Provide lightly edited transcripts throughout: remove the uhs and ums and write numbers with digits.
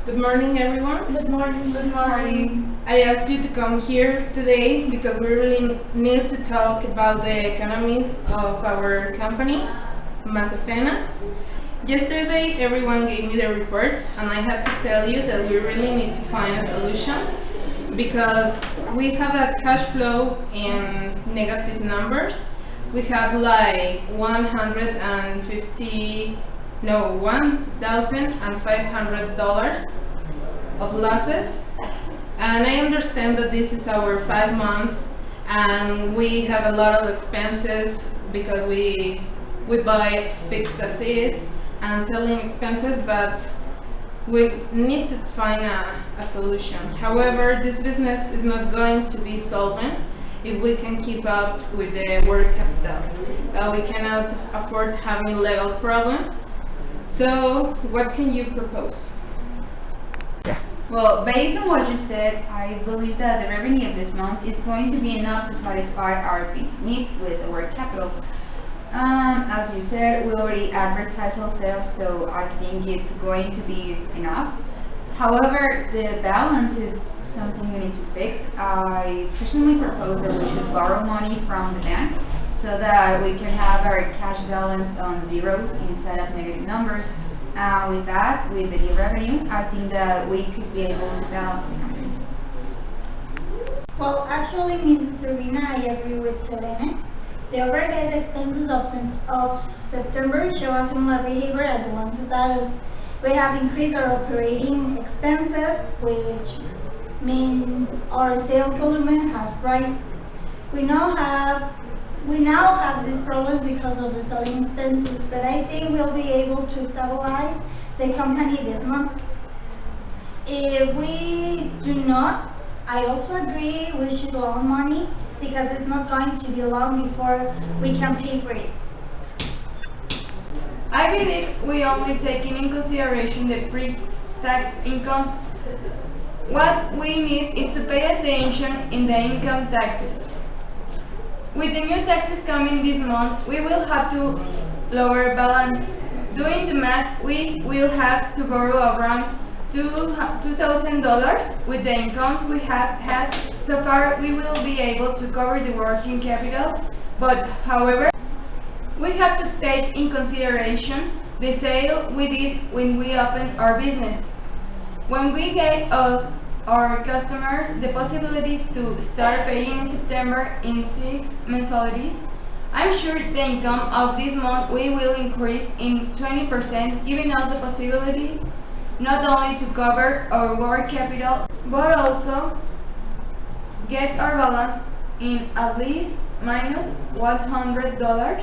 Good morning, everyone. Good morning. Good morning. I asked you to come here today because we really need to talk about the economies of our company, Masefena. Yesterday, everyone gave me the report, and I have to tell you that we really need to find a solution because we have a cash flow in negative numbers. We have like $1,500 of losses, and I understand that this is our 5 months and we have a lot of expenses because we buy fixed assets and selling expenses, but we need to find a solution. However, this business is not going to be solvent if we can keep up with the work capital. We cannot afford having legal problems. So, what can you propose? Well, based on what you said, I believe that the revenue of this month is going to be enough to satisfy our basic needs with the work capital. As you said, we already advertised ourselves, so I think it's going to be enough. However, the balance is something we need to fix. I personally propose that we should borrow money from the bank so that we can have our cash balance on zeros instead of negative numbers. With that, with the new revenues, I think that we could be able to balance the company. Well, actually, Mrs. Serena, I agree with Selene. The overhead expenses of September show a similar behavior as the ones that we have increased our operating expenses, which means our sales volume has risen. We now have these problems because of the selling expenses, but I think we'll be able to stabilize the company this month. If we do not, I also agree we should loan money because it's not going to be long before we can pay for it. I believe we only taking in consideration the pre-tax income. What we need is to pay attention in the income taxes. With the new taxes coming this month, we will have to lower balance. Doing the math, we will have to borrow around $2,000. With the incomes we have had so far, we will be able to cover the working capital, but however, we have to take in consideration the sale we did when we opened our business. When we gave our customers the possibility to start paying in September in 6 mensualities, I'm sure the income of this month we will increase in 20%, giving us the possibility not only to cover our work capital, but also get our balance in at least minus $100,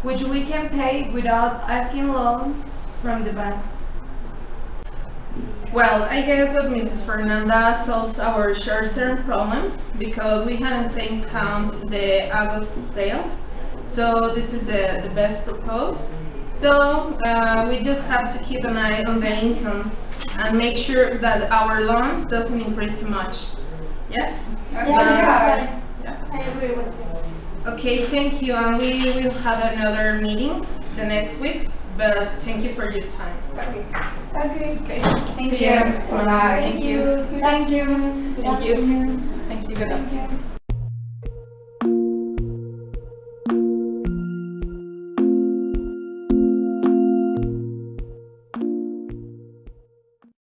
which we can pay without asking loans from the bank. Well, I guess that Mrs. Fernanda solves our short-term problems because we hadn't taken account the August sales. So this is the best proposed. So we just have to keep an eye on the incomes and make sure that our loans doesn't increase too much. Yes? Yeah. I agree with you. Okay, thank you, and we will have another meeting the next week, but thank you for your time. Okay. Okay. Thank See you. you. Bye. Thank you. Thank you. Good afternoon. Thank you. Good afternoon.